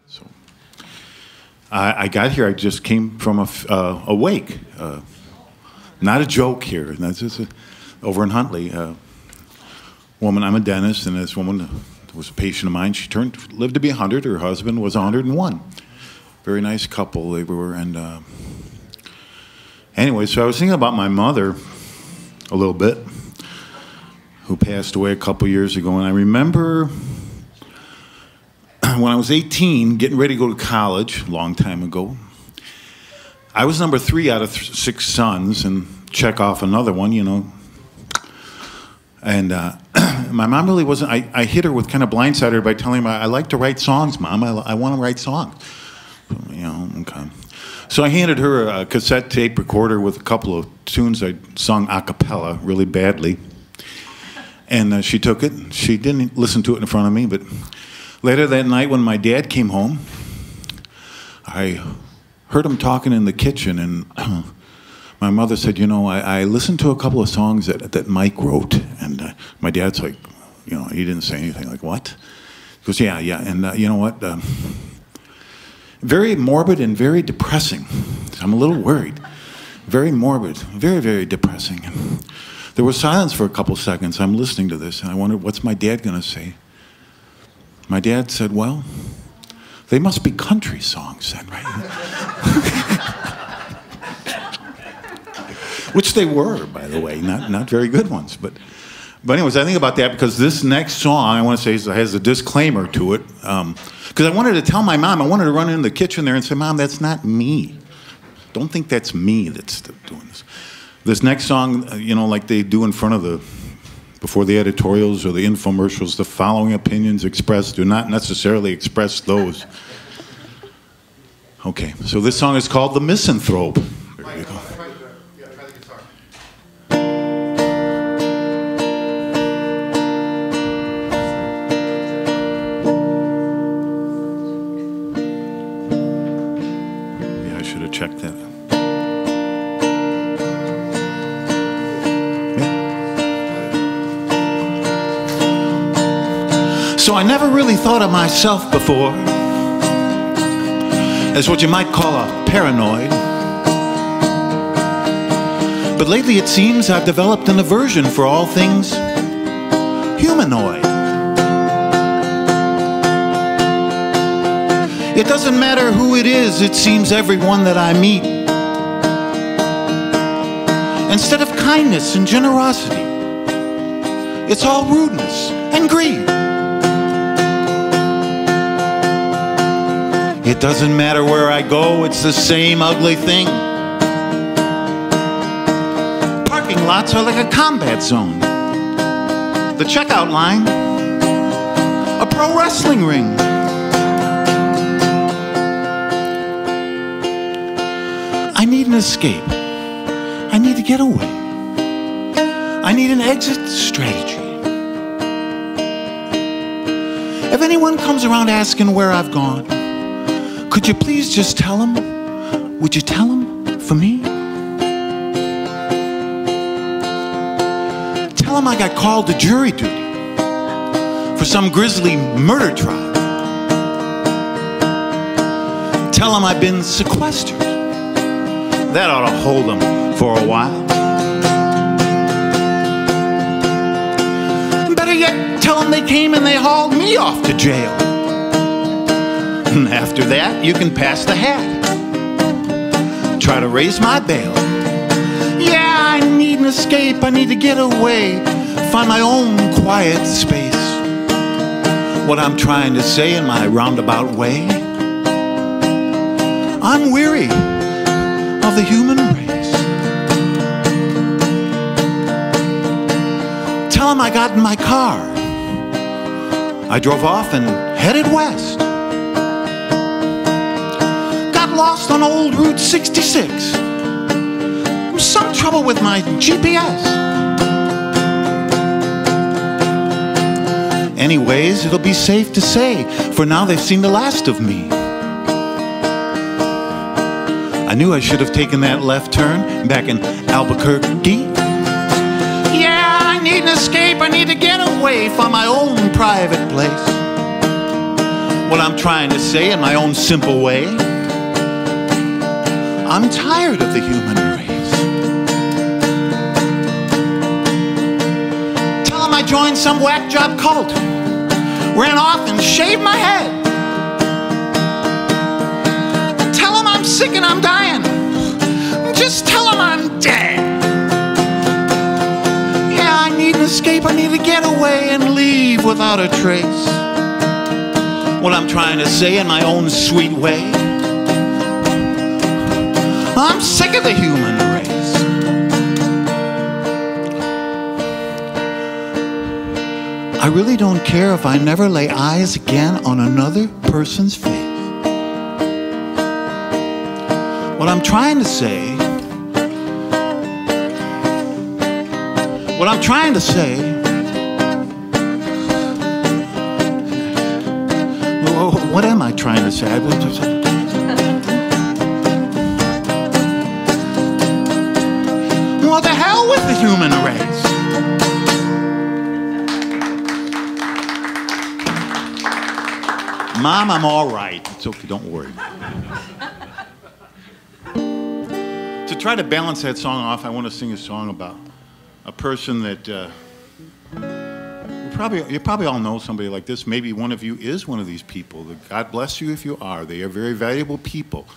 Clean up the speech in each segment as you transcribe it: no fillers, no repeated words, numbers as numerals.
So I got here. I just came from a wake. Not a joke here. That's just over in Huntley. Woman, I'm a dentist, and this woman was a patient of mine. She lived to be 100. Her husband was 101. Very nice couple they were. And anyway, so I was thinking about my mother a little bit, who passed away a couple years ago. And I remember when I was 18, getting ready to go to college, a long time ago. I was number 3 out of 6 sons, and check off another one, you know. And my mom really wasn't, I hit her with kind of blindsided her by telling her, I like to write songs, Mom. I want to write songs. You know, okay. So I handed her a cassette tape recorder with a couple of tunes I sung a cappella really badly. And she took it. She didn't listen to it in front of me, but later that night when my dad came home, I heard him talking in the kitchen, and my mother said, you know, I listened to a couple of songs that Mike wrote. And my dad's like, you know, he didn't say anything. Like, what? He goes, yeah. And you know what? Very morbid and very depressing. I'm a little worried. Very morbid, very, very depressing. And there was silence for a couple seconds. I'm listening to this, and I wondered, what's my dad going to say? My dad said, well, they must be country songs then, right? Which they were, by the way, not very good ones. But anyways, I think about that because this next song, I want to say, has a disclaimer to it. Because I wanted to tell my mom, I wanted to run in the kitchen there and say, Mom, that's not me. Don't think that's me that's doing this. This next song, you know, like they do in front of before the editorials or the infomercials, the following opinions expressed do not necessarily express those. Okay, so this song is called The Misanthrope. There you go. Yeah, I should have checked that. So I never really thought of myself before as what you might call a paranoid. But lately it seems I've developed an aversion for all things humanoid. It doesn't matter who it is, it seems everyone that I meet, instead of kindness and generosity, it's all rudeness and greed. It doesn't matter where I go, it's the same ugly thing. Parking lots are like a combat zone. The checkout line, a pro wrestling ring. I need an escape. I need to get away. I need an exit strategy. If anyone comes around asking where I've gone, could you please just tell him? Would you tell him for me? Tell him I got called to jury duty for some grisly murder trial. Tell him I've been sequestered. That ought to hold him for a while. Better yet, tell him they came and they hauled me off to jail. And after that, you can pass the hat. Try to raise my bail. Yeah, I need an escape. I need to get away. Find my own quiet space. What I'm trying to say in my roundabout way, I'm weary of the human race. Tell him I got in my car. I drove off and headed west. Lost on old Route 66. Some trouble with my GPS. Anyways, it'll be safe to say, for now they've seen the last of me. I knew I should have taken that left turn back in Albuquerque. Yeah, I need an escape. I need to get away from my own private place. what I'm trying to say in my own simple way. I'm tired of the human race. Tell them I joined some whack job cult, ran off and shaved my head. And tell them I'm sick and I'm dying. Just tell them I'm dead. Yeah, I need an escape, I need to get away and leave without a trace. What I'm trying to say in my own sweet way, I'm sick of the human race. I really don't care if I never lay eyes again on another person's face. What I'm trying to say, what am I trying to say? What the hell with the human race? Mom, I'm all right. It's okay, don't worry. To try to balance that song off, I want to sing a song about a person that you probably all know somebody like this. Maybe one of you is one of these people. God bless you if you are. They are very valuable people.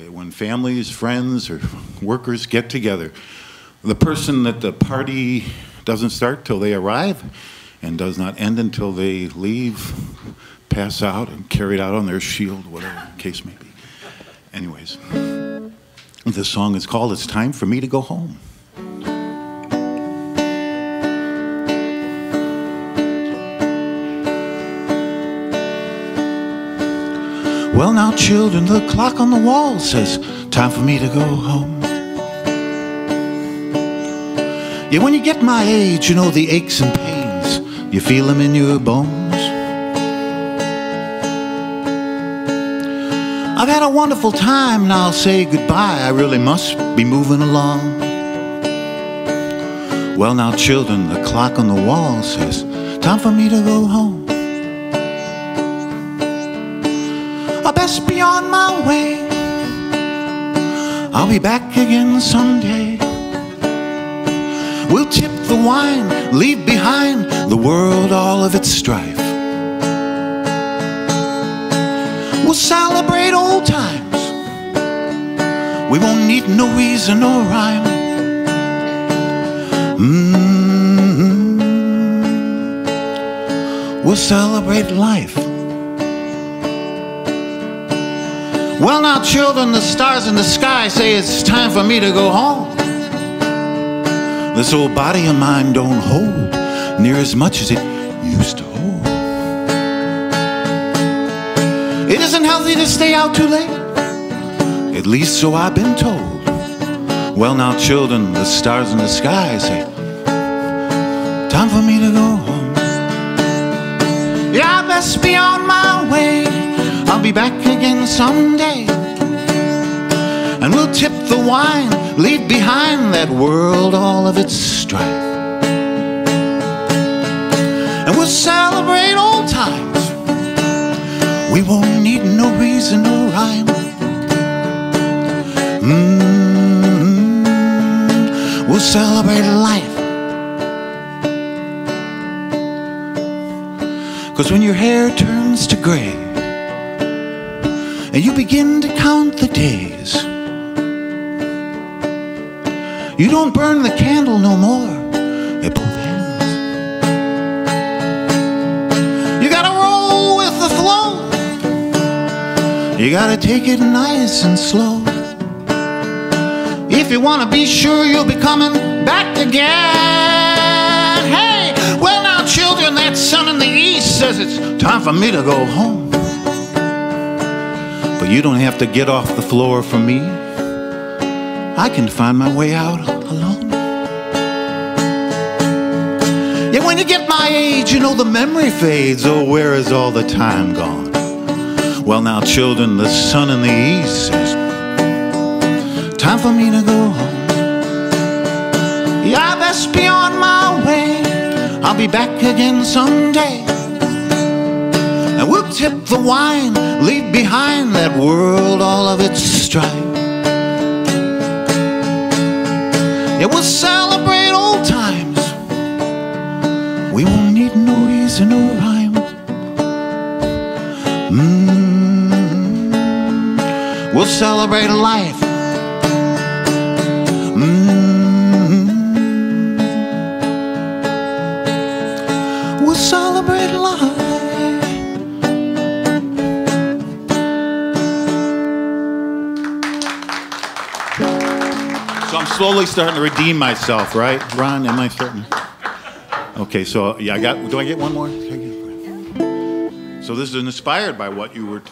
When families, friends, or workers get together, the person that the party doesn't start till they arrive and does not end until they leave, pass out, and carried out on their shield, whatever the case may be. Anyways, this song is called "It's Time for Me to Go Home." Well now, children, the clock on the wall says time for me to go home. Yeah, when you get my age, you know the aches and pains, you feel them in your bones. I've had a wonderful time, now I'll say goodbye. I really must be moving along. Well now, children, the clock on the wall says time for me to go home. I best be on my way. I'll be back again someday. We'll tip the wine, leave behind the world, all of its strife. We'll celebrate old times. We won't need no reason or rhyme. We'll celebrate life. Well now, children, the stars in the sky say it's time for me to go home. This old body of mine don't hold near as much as it used to hold. It isn't healthy to stay out too late, at least so I've been told. Well now, children, the stars in the sky say time for me to go home. Yeah, I best be on my way. I'll be back again someday. And we'll tip the wine, leave behind that world, all of its strife. And we'll celebrate old times. We won't need no reason or rhyme. We'll celebrate life. 'Cause when your hair turns to gray and you begin to count the days, you don't burn the candle no more at both ends. You gotta roll with the flow. You gotta take it nice and slow. If you wanna be sure you'll be coming back again. Hey, well now, children, that sun in the east says it's time for me to go home. But you don't have to get off the floor for me. I can find my way out alone. Yeah, when you get my age, you know the memory fades. Oh, where is all the time gone? Well now, children, the sun in the east says time for me to go home. Yeah, I best be on my way. I'll be back again someday. And And we'll tip the wine, leave behind that world all of its strife. Yeah, we'll celebrate old times. We won't need no reason or rhyme. We'll celebrate life. We'll celebrate life. So I'm slowly starting to redeem myself, right? Ron, am I starting? Okay, so yeah, do I get one more? So this is inspired by what you were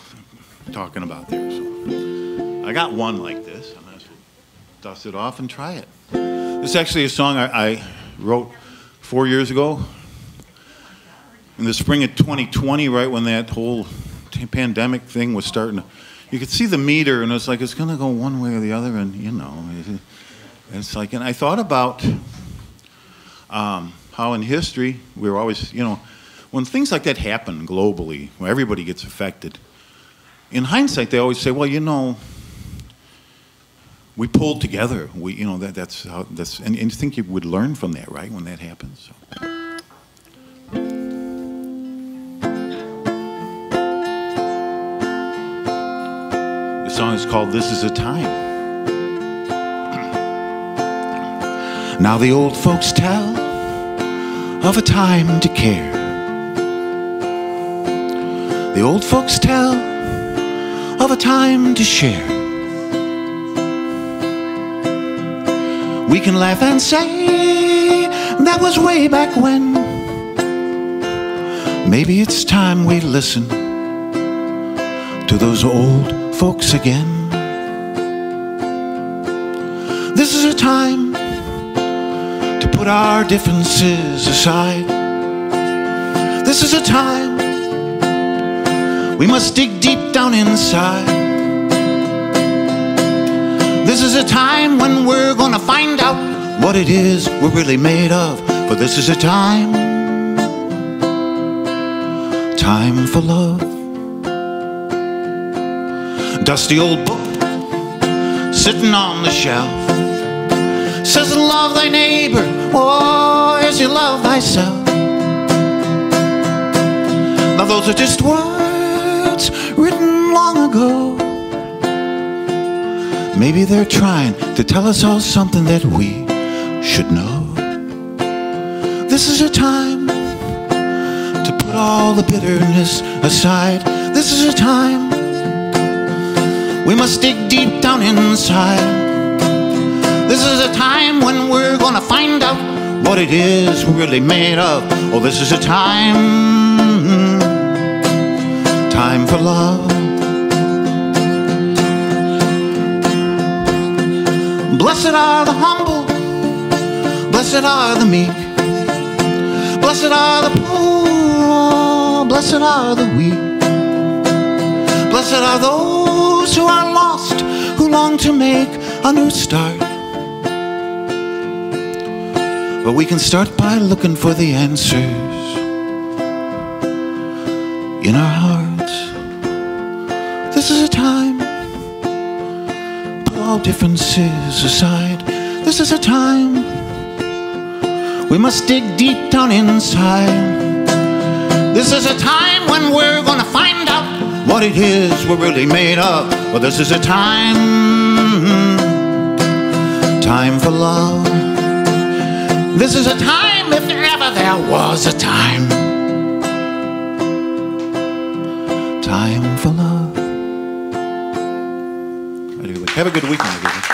talking about there. So I got one like this. I might as well dust it off and try it. This is actually a song I wrote 4 years ago. In the spring of 2020, right when that whole pandemic thing was starting to, you could see the meter, and it's like it's going to go one way or the other, and you know, it's like, and I thought about how in history we were always, you know, when things like that happen globally, where everybody gets affected, in hindsight they always say, well, you know, we pulled together. We, you know, that's how that's, and you think you would learn from that, right, when that happens. So. The song is called "This Is a Time." Now the old folks tell of a time to care. The old folks tell of a time to share. We can laugh and say that was way back when. Maybe it's time we listen to those old folks again. This is a time to put our differences aside. This is a time we must dig deep down inside. This is a time when we're gonna find out what it is we're really made of. For this is a time for love. Dusty old book sitting on the shelf says love thy neighbor, oh, as you love thyself. Now those are just words written long ago. Maybe they're trying to tell us all something that we should know. This is a time to put all the bitterness aside. This is a time we must dig deep down inside. This is a time when we're gonna find out what it is we're really made of. Oh, this is a time for love. Blessed are the humble, blessed are the meek, blessed are the poor, blessed are the weak. Blessed are those who are lost, who long to make a new start. But we can start by looking for the answers in our hearts. This is a time, put all differences aside. This is a time we must dig deep down inside. This is a time when we're gonna find out what it is we're really made of. Well, this is a time for love. This is a time, if ever there was a time for love. Have a good weekend, everybody.